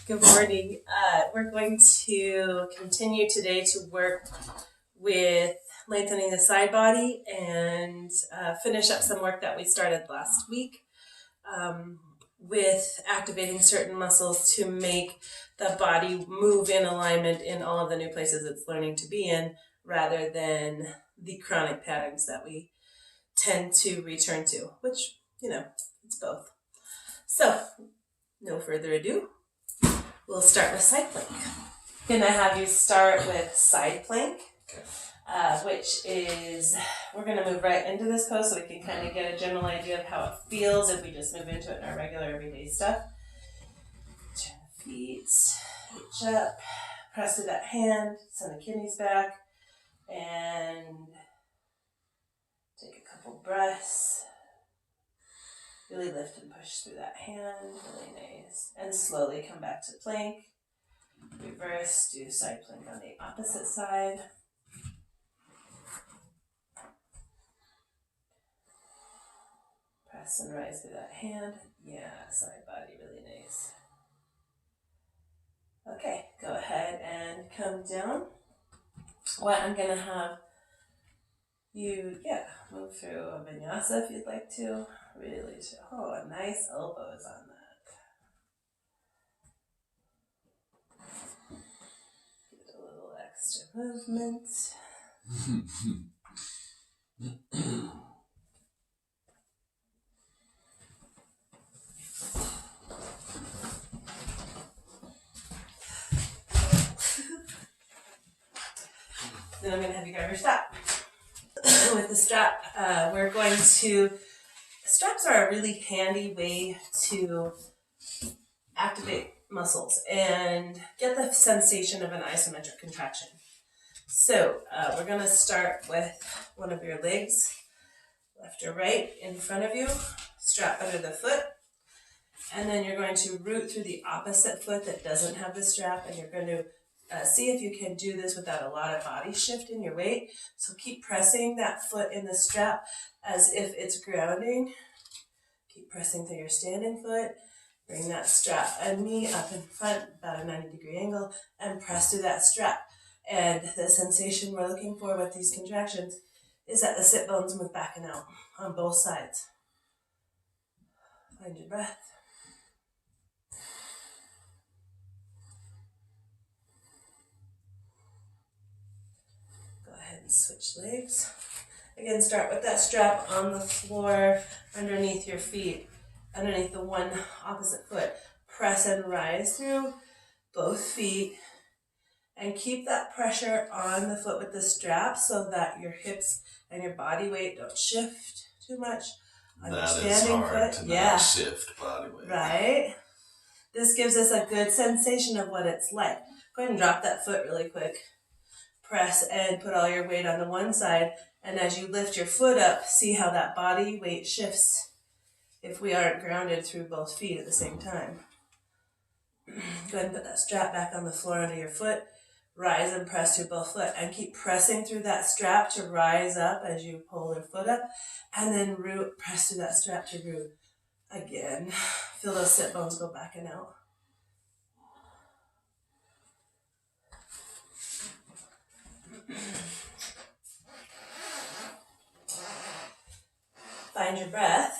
Good morning. We're going to continue today to work with lengthening the side body and finish up some work that we started last week with activating certain muscles to make the body move in alignment in all of the new places it's learning to be in, rather than the chronic patterns that we tend to return to, which, it's both. So, no further ado, we'll start with side plank. I'm gonna have you start with side plank, which is, we're gonna move right into this pose so we can kind of get a general idea of how it feels if we just move into it in our regular everyday stuff. Turn the feet, reach up, press through that hand, send the kidneys back, and take a couple breaths. Really lift and push through that hand, really nice. And slowly come back to plank. Reverse, do side plank on the opposite side. Press and rise through that hand. Yeah, side body, really nice. Okay, go ahead and come down. What I'm gonna have you, move through a vinyasa if you'd like to. Really, nice elbows on that. Get a little extra movement. Then I'm going to have you grab your strap. With the strap, straps are a really handy way to activate muscles and get the sensation of an isometric contraction. So we're going to start with one of your legs, left or right, in front of you, strap under the foot, and then you're going to root through the opposite foot that doesn't have the strap, and you're going to see if you can do this without a lot of body shift in your weight. So keep pressing that foot in the strap as if it's grounding. Keep pressing through your standing foot. Bring that strap and knee up in front, about a 90-degree angle, and press through that strap. And the sensation we're looking for with these contractions is that the sit bones move back and out on both sides. Find your breath. Switch legs. Again, start with that strap on the floor underneath your feet, underneath the one opposite foot. Press and rise through both feet and keep that pressure on the foot with the strap so that your hips and your body weight don't shift too much. That is hard to not shift body weight. Right? This gives us a good sensation of what it's like. Go ahead and drop that foot really quick. Press and put all your weight on the one side, and as you lift your foot up, see how that body weight shifts if we aren't grounded through both feet at the same time. Go ahead and put that strap back on the floor under your foot. Rise and press through both foot, and keep pressing through that strap to rise up as you pull your foot up, and then root, press through that strap to root. Again, feel those sit bones go back and out. Find your breath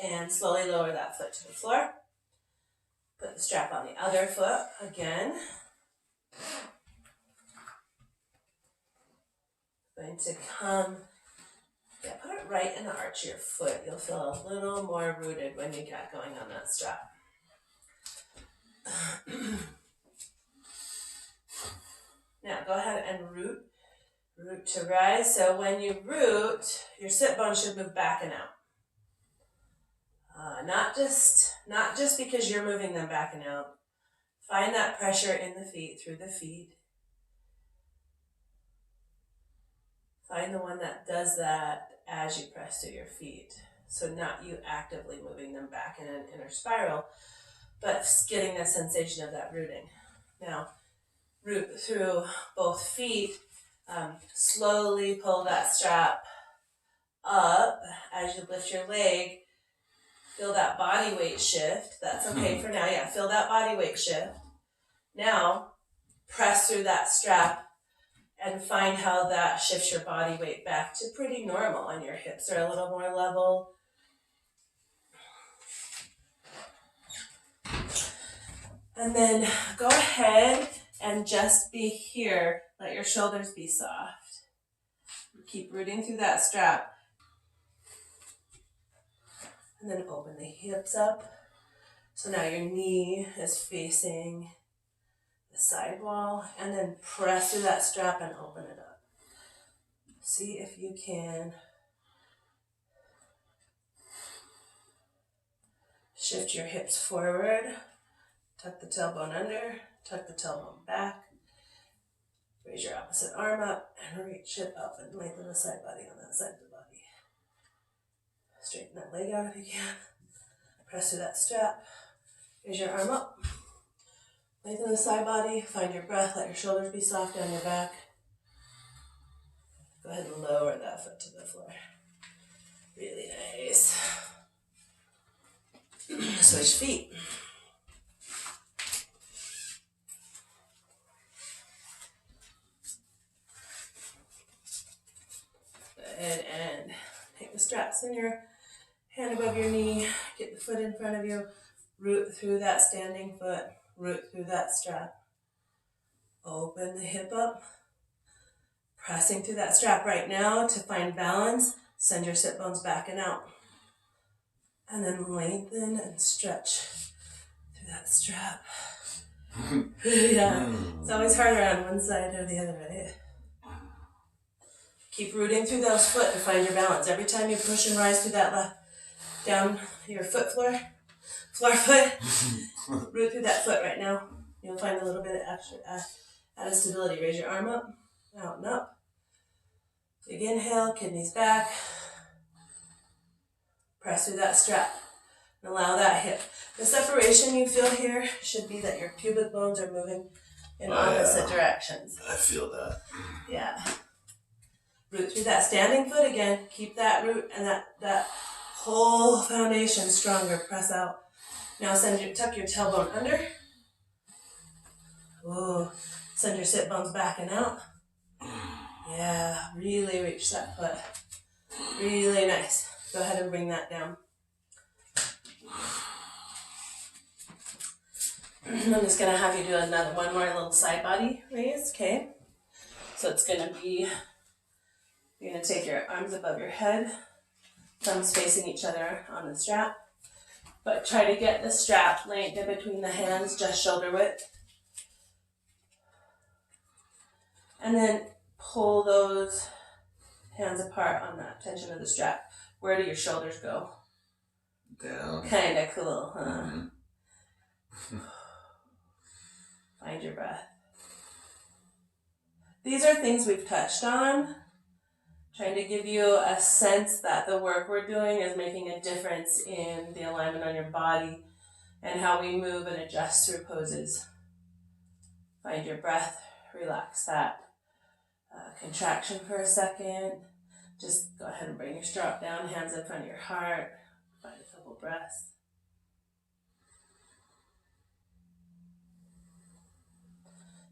and slowly lower that foot to the floor. Put the strap on the other foot again. Going to put it right in the arch of your foot. You'll feel a little more rooted when you get going on that strap. Now go ahead and root to rise. So when you root, your sit bone should move back and out. Not just because you're moving them back and out. Find that pressure in the feet, through the feet. Find the one that does that as you press through your feet. So not you actively moving them back in an inner spiral, but getting that sensation of that rooting. Now, root through both feet. Slowly pull that strap up as you lift your leg. Feel that body weight shift. That's okay for now. Yeah, feel that body weight shift. Now, press through that strap and find how that shifts your body weight back to pretty normal, and your hips are a little more level. And then go ahead and just be here. Let your shoulders be soft. Keep rooting through that strap. And then open the hips up. So now your knee is facing the side wall. And then press through that strap and open it up. See if you can shift your hips forward. Tuck the tailbone under. Tuck the tailbone back. Raise your opposite arm up and reach it up and lengthen the side body on that side of the body. Straighten that leg out if you can. Press through that strap. Raise your arm up. Lengthen the side body. Find your breath. Let your shoulders be soft down your back. Go ahead and lower that foot to the floor. Really nice. Switch feet. And take the straps in your hand above your knee, get the foot in front of you, root through that standing foot, root through that strap. Open the hip up, pressing through that strap right now to find balance. Send your sit bones back and out. And then lengthen and stretch through that strap. Yeah, it's always harder on one side or the other, right? Keep rooting through those foot and find your balance. Every time you push and rise through that left, down your floor foot, root through that foot right now. You'll find a little bit of extra added stability. Raise your arm up, out and up. Big inhale, kidneys back. Press through that strap and allow that hip. The separation you feel here should be that your pubic bones are moving in opposite directions. I feel that. Yeah. Root through that standing foot again. Keep that root and that whole foundation stronger. Press out. Now tuck your tailbone under. Ooh. Send your sit bones back and out. Yeah, really reach that foot. Really nice. Go ahead and bring that down. I'm just going to have you do one more little side body raise, okay? So it's going to be, you're going to take your arms above your head, thumbs facing each other on the strap, but try to get the strap length in between the hands, just shoulder width. And then pull those hands apart on that tension of the strap. Where do your shoulders go? Down. Kinda cool, huh? Mm-hmm. Find your breath. These are things we've touched on, trying to give you a sense that the work we're doing is making a difference in the alignment on your body and how we move and adjust through poses. Find your breath, relax that contraction for a second. Just go ahead and bring your strap down, hands in front of your heart. Find a couple breaths.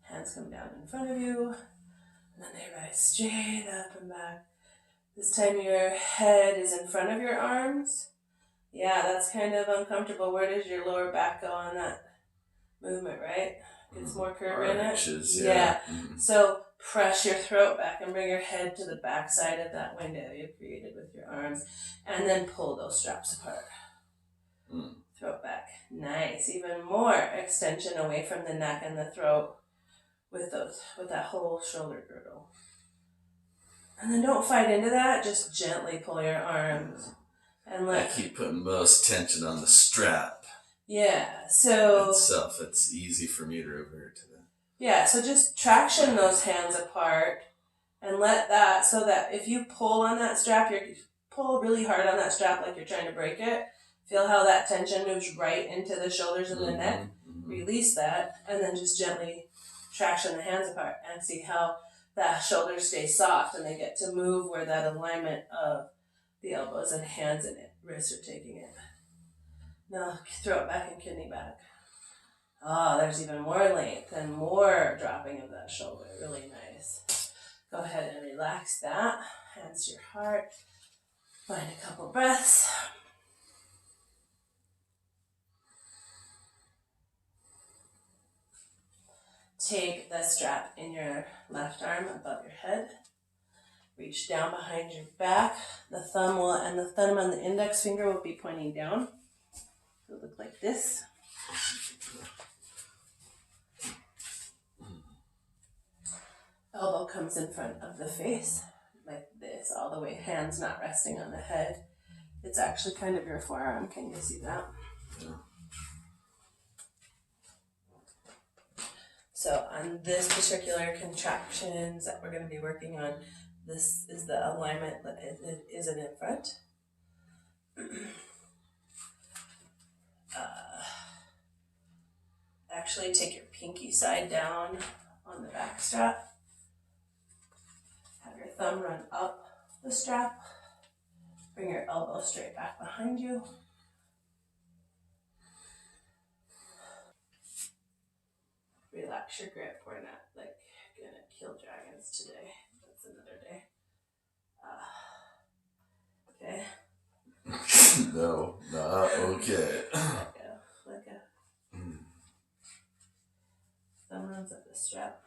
Hands come down in front of you, and then they rise straight up and back. This time your head is in front of your arms. Yeah, that's kind of uncomfortable. Where does your lower back go on that movement, right? Gets more curve in it. Yeah. Mm-hmm. So press your throat back and bring your head to the back side of that window you've created with your arms, and then pull those straps apart. Throat back. Nice. Even more extension away from the neck and the throat with that whole shoulder girdle. And then don't fight into that. Just gently pull your arms and I keep putting most tension on the strap. Yeah. So itself, it's easy for me to revert to that. Yeah, so just traction those hands apart and let that, so that if you pull on that strap, you pull really hard on that strap like you're trying to break it. Feel how that tension moves right into the shoulders and the neck. Release that, and then just gently traction the hands apart and see how that shoulders stay soft and they get to move where that alignment of the elbows and hands and wrists are taking it. Now throw it back and kidney back. Oh, there's even more length and more dropping of that shoulder. Really nice. Go ahead and relax that. Hands to your heart. Find a couple breaths. Take the strap in your left arm above your head. Reach down behind your back. The thumb on the index finger will be pointing down. It'll look like this. Elbow comes in front of the face, like this, all the way. Hands not resting on the head. It's actually kind of your forearm. Can you see that? Yeah. So on this particular contractions that we're going to be working on, this is the alignment that it isn't in front. Actually take your pinky side down on the back strap. Have your thumb run up the strap. Bring your elbow straight back behind you. Relax your grip. We're not like gonna kill dragons today. That's another day. Okay. No, not okay. Let go. Thumb runs up the strap.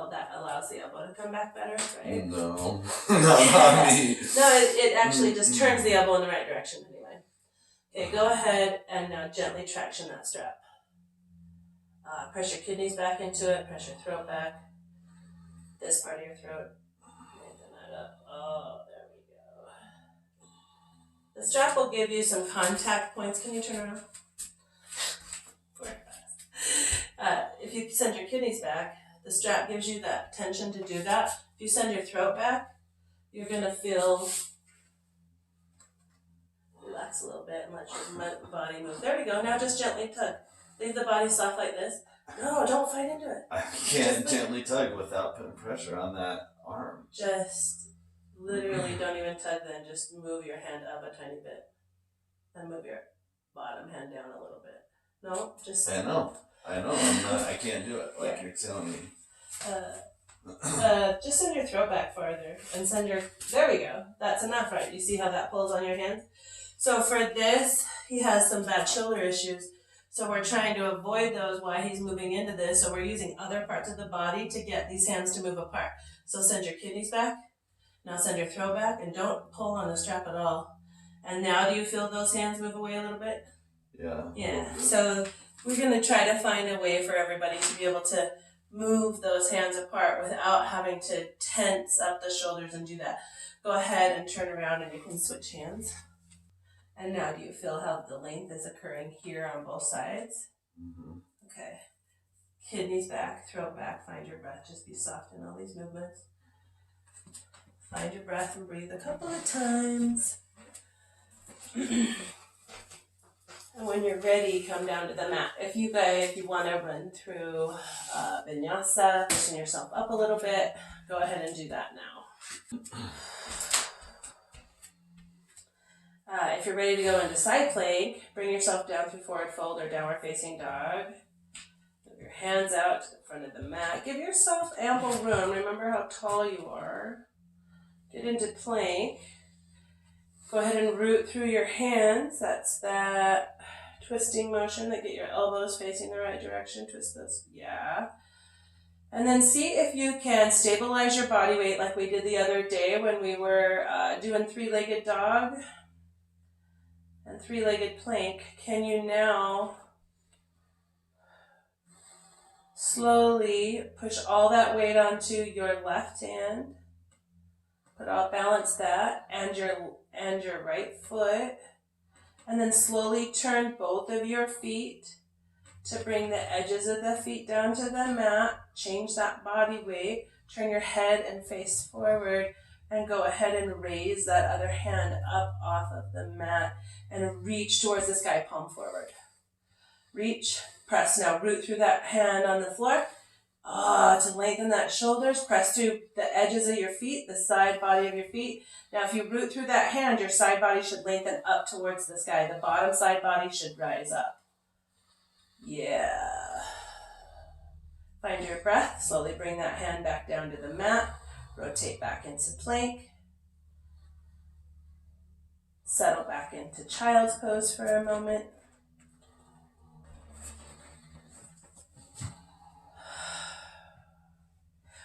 That allows the elbow to come back better, right? No, not me. No, it actually just turns the elbow in the right direction anyway. Okay, go ahead and now gently traction that strap. Press your kidneys back into it. Press your throat back. This part of your throat. Lengthen that up. Oh, there we go. The strap will give you some contact points. Can you turn around? If you send your kidneys back, the strap gives you that tension to do that. If you send your throat back, you're going to feel, relax a little bit and let your body move. There we go. Now just gently tug. Leave the body soft like this. No, don't fight into it. I can't gently tug without putting pressure on that arm. Just literally don't even tug then. Just move your hand up a tiny bit. And move your bottom hand down a little bit. No, just... I know. I can't do it like you're telling me. Just send your throat back farther and send your... There we go. That's enough, right? You see how that pulls on your hands? So for this, he has some bad shoulder issues. So we're trying to avoid those while he's moving into this. So we're using other parts of the body to get these hands to move apart. So send your kidneys back. Now send your throat back and don't pull on the strap at all. And now do you feel those hands move away a little bit? Yeah. Yeah. So we're going to try to find a way for everybody to be able to move those hands apart without having to tense up the shoulders and do that. Go ahead and turn around and you can switch hands. And now do you feel how the length is occurring here on both sides? Mm-hmm. Okay. Kidneys back, throat back, find your breath. Just be soft in all these movements. Find your breath and breathe a couple of times. And when you're ready, come down to the mat. If you want to run through vinyasa, loosen yourself up a little bit, go ahead and do that now. If you're ready to go into side plank, bring yourself down through forward fold or downward facing dog. Move your hands out to the front of the mat. Give yourself ample room. Remember how tall you are. Get into plank. Go ahead and root through your hands. That's that twisting motion that get your elbows facing the right direction. Twist those. Yeah. And then see if you can stabilize your body weight like we did the other day when we were doing three-legged dog and three-legged plank. Can you now slowly push all that weight onto your left hand? Balance that and your right foot, and then slowly turn both of your feet to bring the edges of the feet down to the mat. Change that body weight. Turn your head and face forward, and go ahead and raise that other hand up off of the mat and reach towards the sky, palm forward. Reach, press. Now root through that hand on the floor. To lengthen that shoulders, press through the edges of your feet, the side body of your feet. Now if you root through that hand, your side body should lengthen up towards the sky. The bottom side body should rise up. Yeah. Find your breath. Slowly bring that hand back down to the mat. Rotate back into plank. Settle back into child's pose for a moment.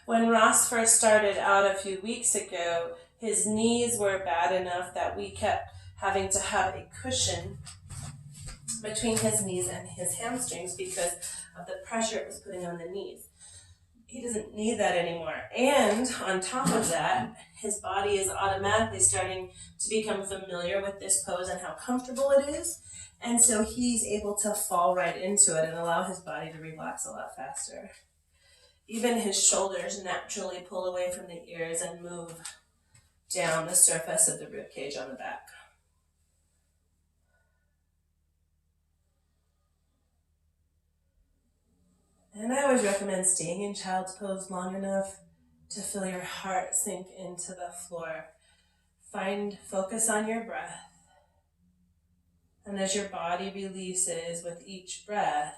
When Ross first started out a few weeks ago, his knees were bad enough that we kept having to have a cushion between his knees and his hamstrings because of the pressure it was putting on the knees. He doesn't need that anymore. And on top of that, his body is automatically starting to become familiar with this pose and how comfortable it is. And so he's able to fall right into it and allow his body to relax a lot faster. Even his shoulders naturally pull away from the ears and move down the surface of the rib cage on the back. And I always recommend staying in child's pose long enough to feel your heart sink into the floor. Focus on your breath. And as your body releases with each breath,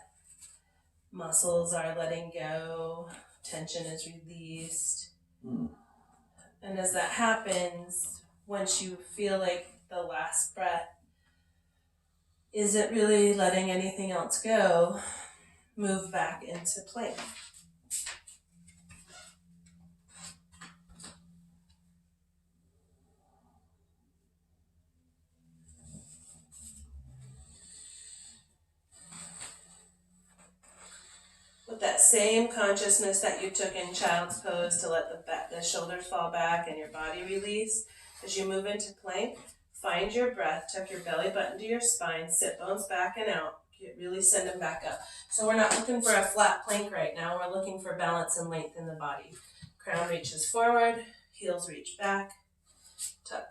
muscles are letting go, tension is released. And as that happens, once you feel like the last breath isn't really letting anything else go, move back into plank. With that same consciousness that you took in child's pose to let the shoulders fall back and your body release, as you move into plank, find your breath, tuck your belly button to your spine, sit bones back and out, really send them back up. So we're not looking for a flat plank right now, we're looking for balance and length in the body. Crown reaches forward, heels reach back, tuck.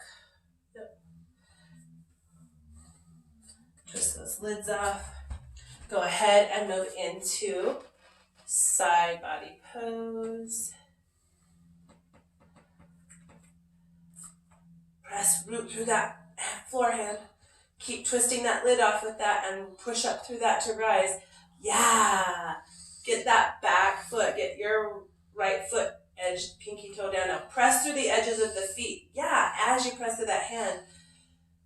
Yep. Twist those lids off. Go ahead and move into side body pose. Press root through that floor hand. Keep twisting that lid off with that and push up through that to rise. Yeah. Get that back foot. Get your right foot edge, pinky toe down. Now press through the edges of the feet. Yeah. As you press through that hand,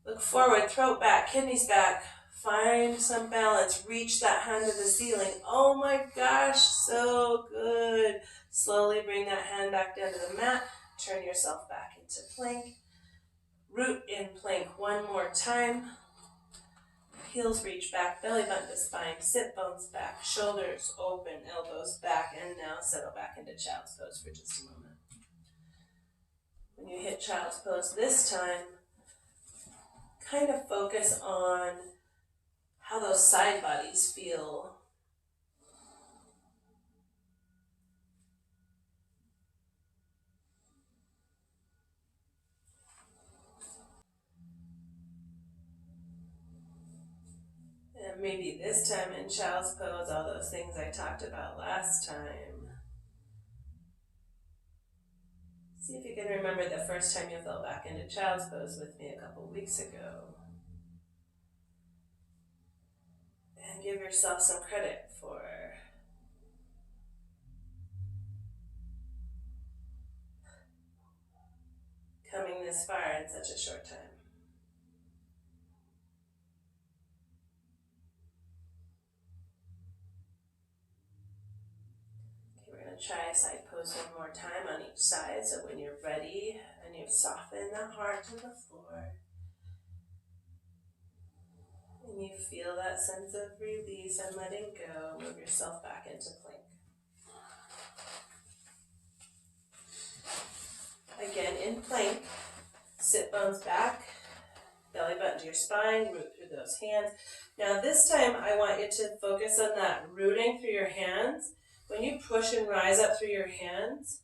look forward, throat back, kidneys back. Find some balance. Reach that hand to the ceiling. Oh my gosh, so good. Slowly bring that hand back down to the mat. Turn yourself back into plank. Root in plank one more time. Heels reach back, belly button to spine, sit bones back, shoulders open, elbows back, and now settle back into child's pose for just a moment. When you hit child's pose this time, kind of focus on how those side bodies feel. And maybe this time in child's pose, all those things I talked about last time. See if you can remember the first time you fell back into child's pose with me a couple weeks ago. And give yourself some credit for coming this far in such a short time. Okay, we're going to try a side pose one more time on each side. So when you're ready and you've softened the heart to the floor, and you feel that sense of release and letting go, move yourself back into plank. Again, in plank, sit bones back, belly button to your spine, root through those hands. Now this time I want you to focus on that rooting through your hands. When you push and rise up through your hands,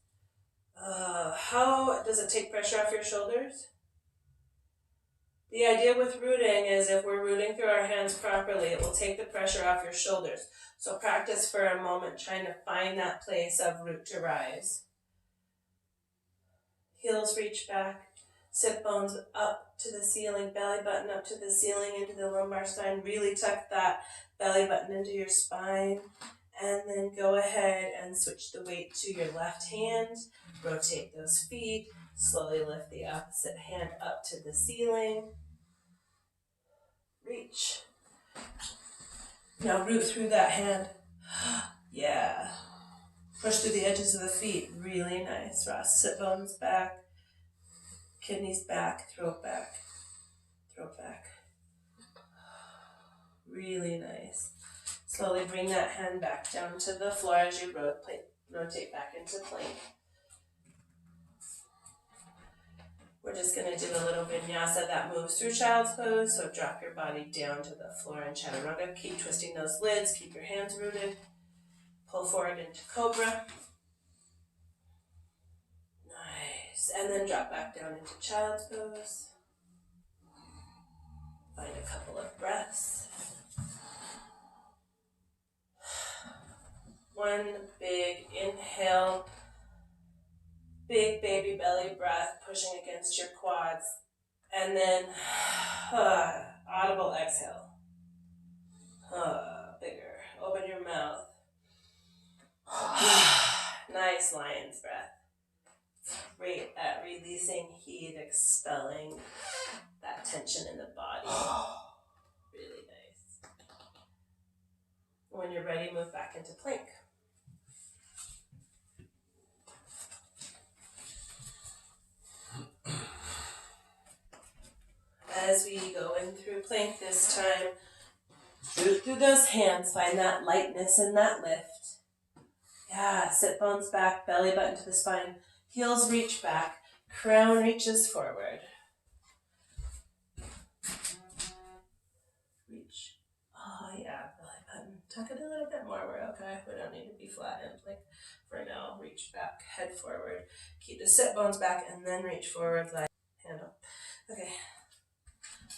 how does it take pressure off your shoulders? The idea with rooting is if we're rooting through our hands properly, it will take the pressure off your shoulders. So practice for a moment trying to find that place of root to rise. Heels reach back, sit bones up to the ceiling, belly button up to the ceiling, into the lumbar spine. Really tuck that belly button into your spine. And then go ahead and switch the weight to your left hand. Rotate those feet. Slowly lift the opposite hand up to the ceiling. Reach. Now root through that hand. Yeah. Push through the edges of the feet. Really nice, Ross. Sit bones back. Kidneys back. Throat back. Throat back. Really nice. Slowly bring that hand back down to the floor as you rotate back into plank. We're just going to do a little vinyasa that moves through child's pose. So drop your body down to the floor in chaturanga. Keep twisting those lids. Keep your hands rooted. Pull forward into cobra. Nice. And then drop back down into child's pose. Find a couple of breaths. One big inhale. Big baby belly breath pushing against your quads. And then audible exhale. Bigger. Open your mouth. Nice lion's breath. Great at releasing heat, expelling that tension in the body. Really nice. When you're ready, move back into plank. As we go in through plank this time, root through those hands, find that lightness in that lift. Yeah, sit bones back, belly button to the spine, heels reach back, crown reaches forward. Reach. Oh yeah, belly button. Tuck it a little bit more, we're okay. We don't need to be flat in plank for now. Reach back, head forward. Keep the sit bones back and then reach forward, like hand up. Okay.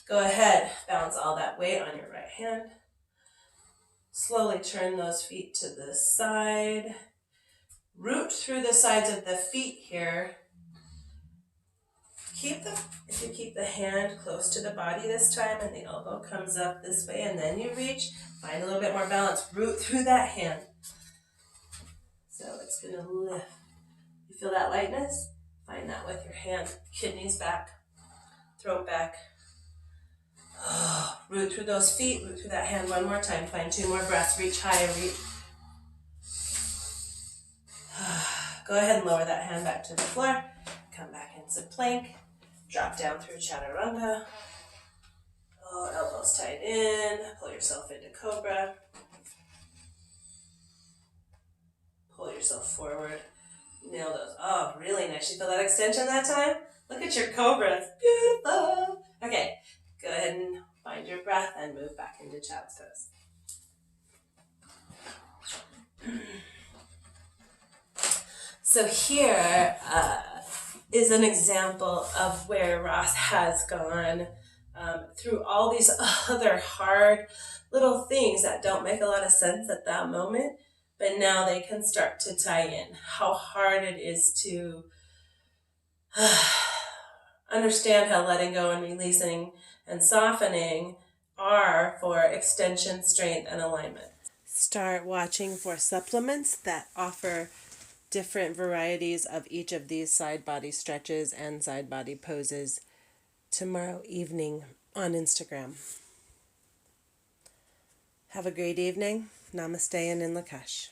Go ahead, balance all that weight on your right hand. Slowly turn those feet to the side. Root through the sides of the feet here. If you keep the hand close to the body this time and the elbow comes up this way and then you reach, find a little bit more balance. Root through that hand. So it's going to lift. You feel that lightness? Find that with your hand. Kidneys back, throat back. Root through those feet, root through that hand one more time. Find 2 more breaths. Reach higher, reach. Go ahead and lower that hand back to the floor. Come back into plank. Drop down through chaturanga. Oh, elbows tight in. Pull yourself into cobra. Pull yourself forward. Nail those. Oh, really nice. You feel that extension that time? Look at your cobra. It's beautiful. Okay. Go ahead and find your breath and move back into child's pose. So here is an example of where Ross has gone through all these other hard little things that don't make a lot of sense at that moment, but now they can start to tie in. How hard it is to understand how letting go and releasing and softening are for extension, strength, and alignment. Start watching for supplements that offer different varieties of each of these side body stretches and side body poses tomorrow evening on Instagram. Have a great evening. Namaste and in Lakesh.